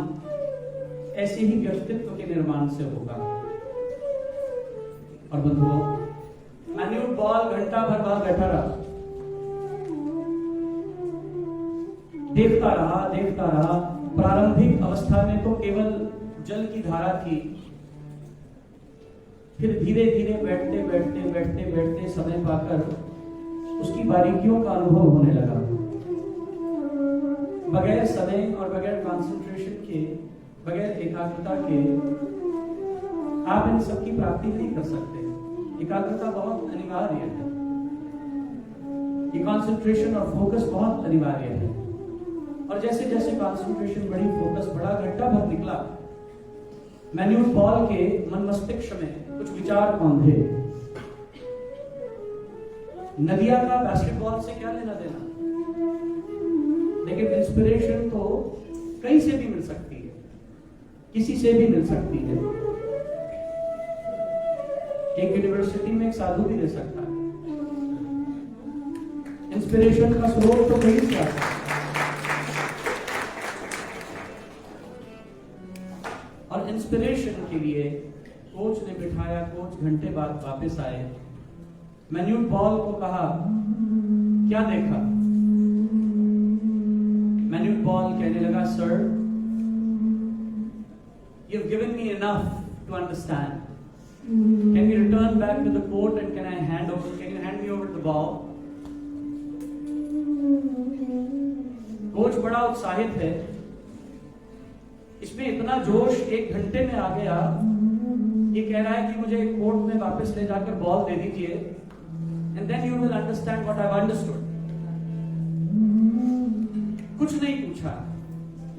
ऐसे ही व्यक्तित्व के निर्माण से होगा। और बंधुओं, मैन्यूट बॉल घंटा भर बाहर बैठा रहा, देखता रहा। प्रारंभिक अवस्था में तो केवल जल की धारा थी, फिर धीरे धीरे बैठते समय पाकर उसकी बारीकियों का अनुभव होने लगा। बगैर समय और बगैर कंसंट्रेशन के, बगैर एकाग्रता के आप इन सब की प्राप्ति नहीं कर सकते। एकाग्रता बहुत अनिवार्य है, ये कंसंट्रेशन और फोकस बहुत अनिवार्य है। और जैसे जैसे कंसंट्रेशन बढ़ी, फोकस बढ़ा, घंटा भर निकला, मैन्यूट बॉल के मन मस्तिष्क में कुछ विचार कौंधे। नदिया का बास्केटबॉल से क्या लेना देना, लेकिन इंस्पिरेशन तो कहीं से भी मिल सकती है, किसी से भी मिल सकती है। एक यूनिवर्सिटी में एक साधु भी दे सकता है। इंस्पिरेशन का स्रोत तो कहीं से आता है। और इंस्पिरेशन के लिए कोच ने बिठाया, कोच घंटे बाद वापस आए। मैन्यूट बॉल को कहा, क्या देखा? मैन्यूट बॉल कहने लगा, sir, you've given me enough to understand. Can we return back to the court and can you hand me over the ball? Coach बड़ा उत्साहित है, इसमें इतना जोश 1 घंटे में आ गया, ये कह रहा है कि मुझे कोर्ट में वापस ले जाकर बॉल दे दीजिए, and then you will understand what I've understood. कुछ नहीं पूछा,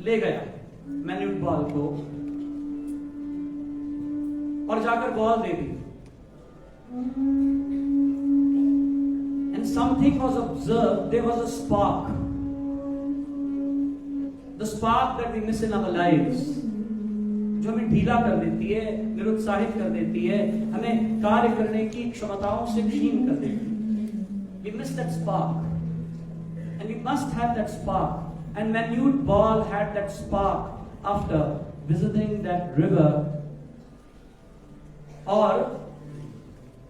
ले गया मैन्यूट बॉल को और जाकर ball they the. And something was observed, there was a spark. The spark that we miss in our lives, जो हमें ढीला कर देती है, निरुत्साहित कर देती है, हमें कार्य करने की क्षमताओं से क्षीण कर देती है। We miss that spark. And we must have that spark. And Manute Ball had that spark after visiting that river. और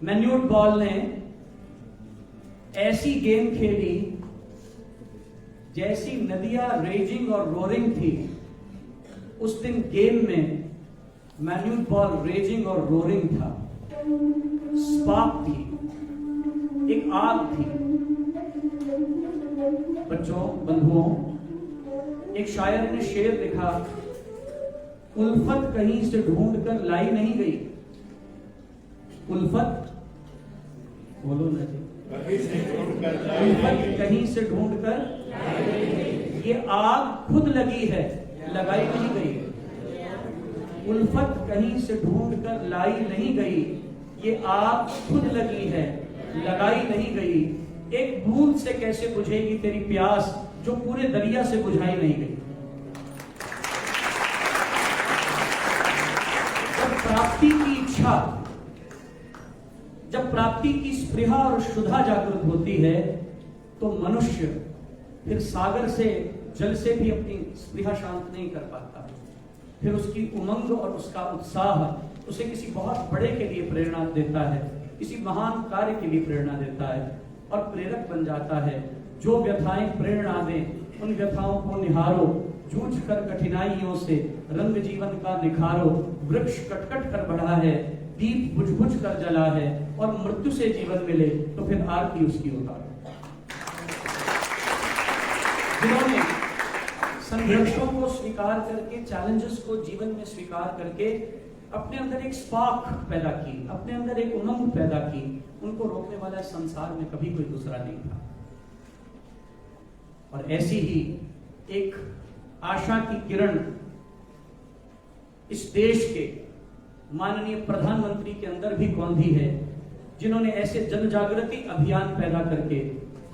Manute Ball ने ऐसी गेम खेली जैसी नदियां रेजिंग और रोरिंग थी। उस दिन गेम में Manute Ball रेजिंग और रोरिंग था। स्पार्क थी, एक आग थी। बच्चों, बंधुओं, एक शायर ने शेर लिखा, उल्फत कहीं से ढूंढकर लाई नहीं गई। उल्फत, बोलो ना जी, उल्फत कहीं से ढूंढकर, ये आग खुद लगी है, लगाई नहीं गई। उल्फत कहीं से ढूंढकर लाई नहीं गई, ये आग खुद लगी है, लगाई नहीं गई। एक बूंद से कैसे बुझेगी तेरी प्यास, जो पूरे दरिया से बुझाई नहीं गई। जब प्राप्ति की इच्छा, जब प्राप्ति की स्पृहा और शुद्धा जागृत होती है, तो मनुष्य फिर सागर से, जल से भी अपनी स्पृहा शांत नहीं कर पाता। फिर उसकी उमंग और उसका उत्साह उसे किसी बहुत बड़े के लिए प्रेरणा देता है, किसी महान कार्य के लिए प्रेरणा देता है और प्रेरक बन जाता है। जो व्यथाएं प्रेरणा दें, उन व्यथाओं को निहारो, जूझ कर कठिनाइयों से रंग जीवन का निखारो। वृक्ष कटकट कर बढ़ा है, दीप बुझ बुझ कर जला है, और मृत्यु से जीवन मिले तो फिर आरती उसकी उतारो। जिन्होंने संघर्षों को स्वीकार करके, चैलेंजेस को जीवन में स्वीकार करके अपने अंदर एक स्पार्क पैदा की, अपने अंदर एक उमंग पैदा की, उनको रोकने वाला संसार में कभी कोई दूसरा नहीं था। और ऐसी ही एक आशा की किरण इस देश के माननीय प्रधानमंत्री के अंदर भी कौंधी है, जिन्होंने ऐसे जन जागृति अभियान पैदा करके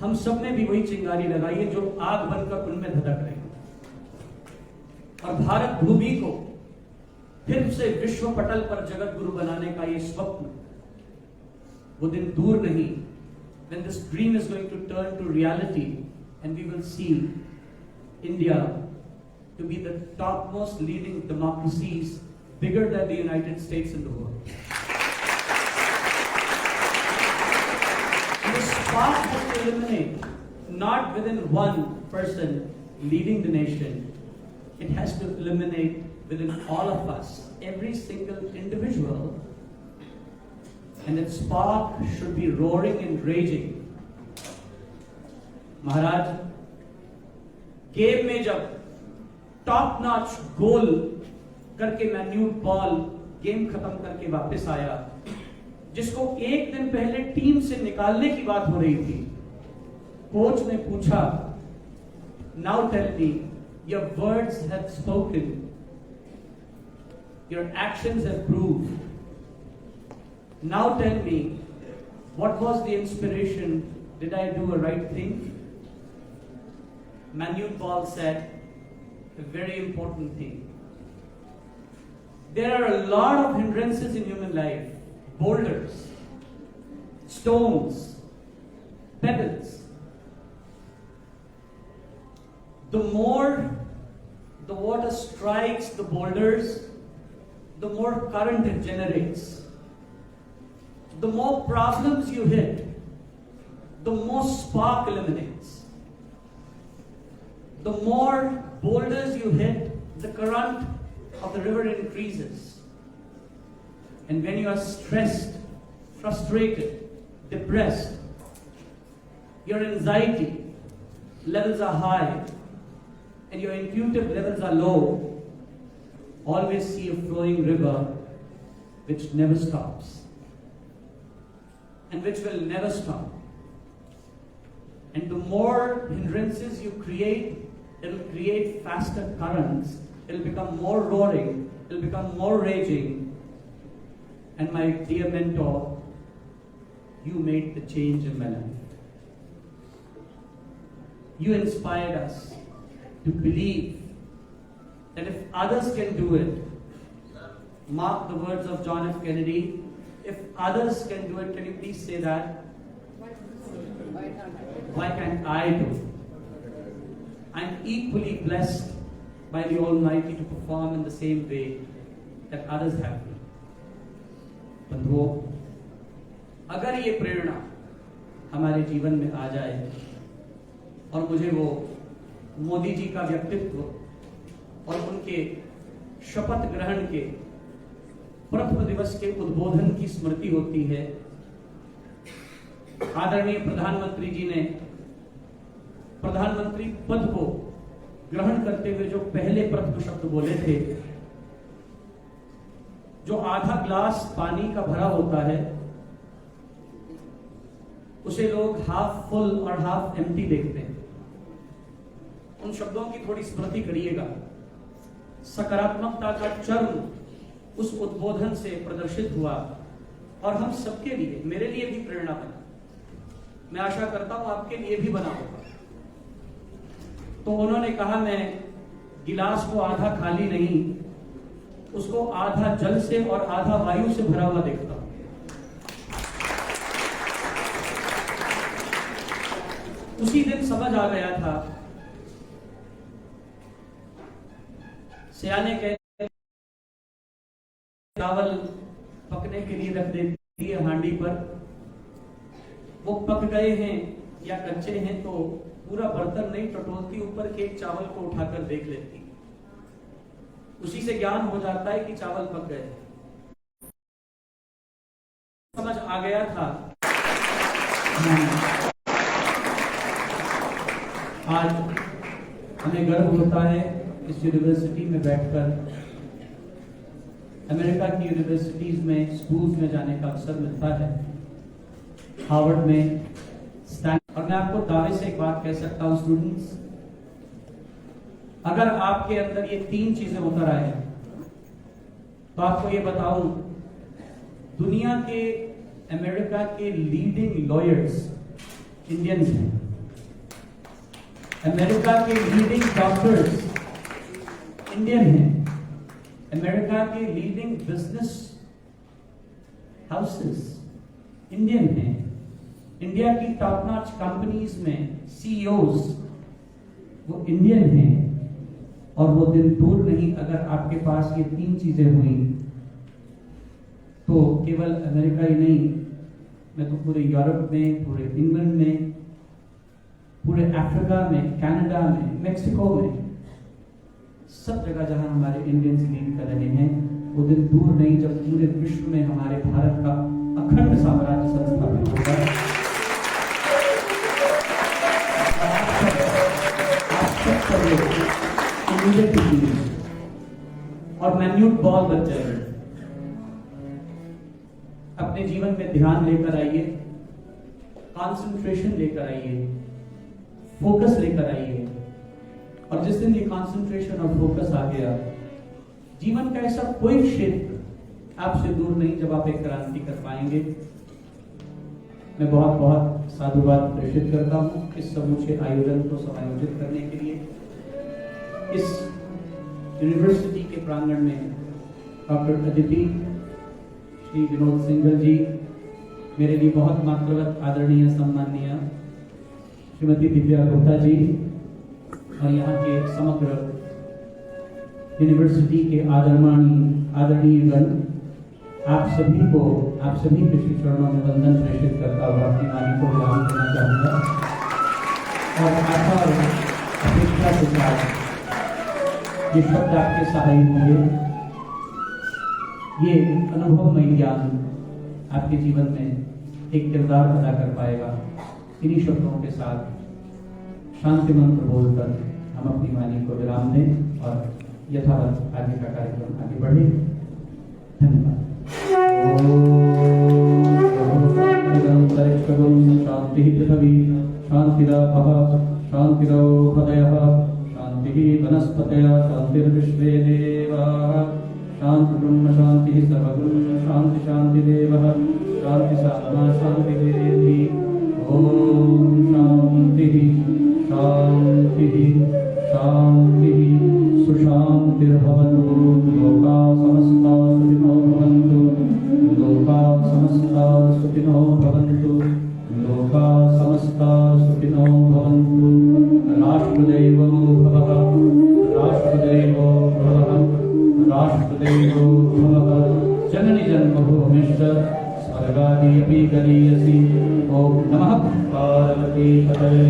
हम सब में भी वही चिंगारी लगाई है जो आग बनकर उनमें धधक रही। और भारत भूमि को फिर से विश्व पटल पर जगत गुरु बनाने का ये स्वप्न, वो दिन दूर नहीं, when this dream is going to turn to reality and we will see India to be the topmost leading democracies, bigger than the United States in the world. The spark has to eliminate, not within one person leading the nation, it has to eliminate within all of us, every single individual, and that spark should be roaring and raging. Maharaj, game में जब top notch गोल करके मैन्यूट ball game खत्म करके वापस आया, जिसको एक दिन पहले टीम से निकालने की बात हो रही थी, कोच ने पूछा, now tell me, your words have spoken, your actions have proved, now tell me, what was the inspiration? Did I do a right thing? Manute Ball said a very important thing. There are a lot of hindrances in human life, boulders, stones, pebbles. The more the water strikes the boulders, the more current it generates. The more problems you hit, the more spark eliminates. The more boulders you hit, the current of the river increases. And when you are stressed, frustrated, depressed, your anxiety levels are high, and your intuitive levels are low, always see a flowing river which never stops and which will never stop. And the more hindrances you create, it'll create faster currents, it'll become more roaring, it'll become more raging. And my dear mentor, you made the change in my life. You inspired us to believe that if others can do it, mark the words of John F. Kennedy, if others can do it, can you please say that? Why can't I do it? I'm equally blessed by the Almighty to perform in the same way that others have been. बंधुओं, अगर ये प्रेरणा हमारे जीवन में आ जाए और मुझे वो मोदी जी का व्यक्तित्व और उनके शपथ ग्रहण के प्रथम दिवस के उद्बोधन की स्मृति होती है। आदरणीय प्रधानमंत्री जी ने प्रधानमंत्री पद को ग्रहण करते हुए जो पहले प्रथम शब्द बोले थे, जो आधा ग्लास पानी का भरा होता है उसे लोग हाफ फुल और हाफ एम्प्टी देखते हैं। उन शब्दों की थोड़ी स्मृति करिएगा। सकारात्मकता का चर्म उस उद्बोधन से प्रदर्शित हुआ और हम सबके लिए, मेरे लिए भी प्रेरणा बना। मैं आशा करता हूं आपके लिए भी बना होगा। तो उन्होंने कहा, मैं गिलास को आधा खाली नहीं, उसको आधा जल से और आधा वायु से भरा हुआ देखता हूं। उसी दिन समझ आ गया था, सियाने कहते चावल पकने के लिए रख देती है हांडी पर, वो पक गए हैं या कच्चे हैं तो पूरा बर्तन नहीं टटोलती, ऊपर के एक चावल को उठाकर देख लेती। उसी से ज्ञान हो जाता है कि चावल पक गए। समझ आ गया था। आज हमें गर्व होता है इस यूनिवर्सिटी में बैठकर, अमेरिका की यूनिवर्सिटीज में, स्कूल्स में जाने का अवसर मिलता है। हार्वर्ड में, और मैं आपको दावे से एक बात कह सकता हूं स्टूडेंट्स, अगर आपके अंदर ये 3 चीजें उतर आए तो आपको ये बताऊं, दुनिया के, अमेरिका के लीडिंग लॉयर्स इंडियंस हैं, अमेरिका के लीडिंग डॉक्टर्स इंडियन हैं, अमेरिका के लीडिंग बिजनेस हाउसेस इंडियन हैं, इंडिया की टॉप नॉच कंपनीज में सीईओज वो इंडियन हैं। और वो दिन दूर नहीं, अगर आपके पास ये 3 चीजें हुई तो केवल अमेरिका ही नहीं, मैं तो पूरे यूरोप में, पूरे इंग्लैंड में, पूरे अफ्रीका में, कनाडा में, मेक्सिको में, सब जगह जहां हमारे इंडियंस लीड कर रहे हैं, वो दिन दूर नहीं जब पूरे विश्व में हमारे भारत का अखंड साम्राज्य संस्थापित होगा। और मैन्यूट बॉल बच जाए। अपने जीवन में ध्यान लेकर आइए, कंसंट्रेशन लेकर आइए, फोकस लेकर आइए, और जिस दिन ये कंसंट्रेशन और फोकस आ गया, जीवन का ऐसा कोई क्षेत्र आपसे दूर नहीं जब आप एक क्रांति कर पाएंगे। मैं बहुत बहुत साधुवाद प्रेषित करता हूं इस समूचे आयोजन को समायोजित करने के लिए। इस यूनिवर्सिटी के प्रांगण में डॉक्टर अदिति, श्री विनोद सिंघल जी, मेरे लिए बहुत मात्रवत आदरणीय सम्माननीय श्रीमती दिव्या गुप्ता जी, और यहाँ के समग्र यूनिवर्सिटी के आदरणीय गण, आप सभी को, आप सभी के श्री चरणों में वंदन प्रेषित करता हुआ अपनी वाणी को विराम देना चाहूंगा। और आशा और अपेक्षा के साथ ये शब्द आपके सहाय होंगे, ये अनुभवमय ज्ञान आपके जीवन में एक किरदार अदा कर पाएगा। इन्हीं शब्दों के साथ शांति मंत्र बोलकर हम अपनी वाणी को विराम दें और यथावत आगे का कार्यक्रम आगे बढ़े। धन्यवाद। शांति पृथ्वी शांतिरापः शांतिरोपदयः शांति वनस्पतयः शांतिर्विश्वे देवाः शांति ब्रह्म शांति सर्वगुण शांति शांतिदेवः शांति सात्मा शांतिरेधि। ओम शांति शांति शांति सुशांतिर्भवतु। लोका समस्ता सुखिनो भवन्तु। लोका समस्ता सुखिनो भवन्तु। लोका समस्ता जननी जन्मभूमिश्च स्वर्गादीपि गरीयसी। ओम नमः पार्वती पतये।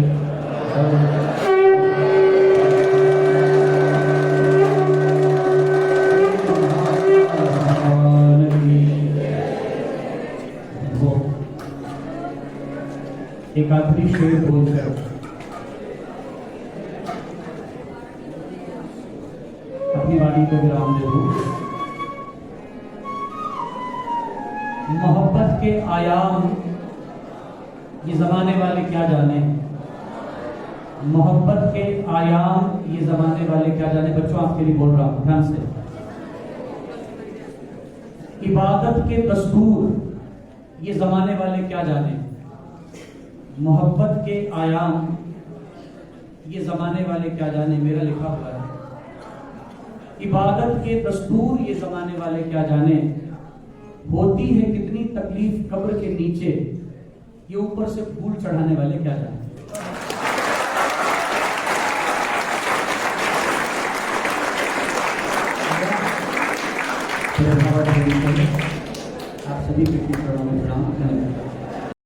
एक आखिरी शेर बोलकर अपनी वाणी को विराम दे दूं। मोहब्बत के आयाम ये जमाने वाले क्या जाने, मोहब्बत के आयाम ये जमाने वाले क्या जाने। बच्चों आपके लिए बोल रहा हूं ध्यान से। इबादत के दस्तूर ये जमाने वाले क्या जाने, मोहब्बत के आयाम ये जमाने वाले क्या जाने। मेरा लिखा हुआ है इबादत के दस्तूर ये जमाने वाले क्या जाने। होती है कितनी तकलीफ कब्र के नीचे, ये ऊपर से फूल चढ़ाने वाले क्या जाने। आप सभी के चरणों में प्रणाम।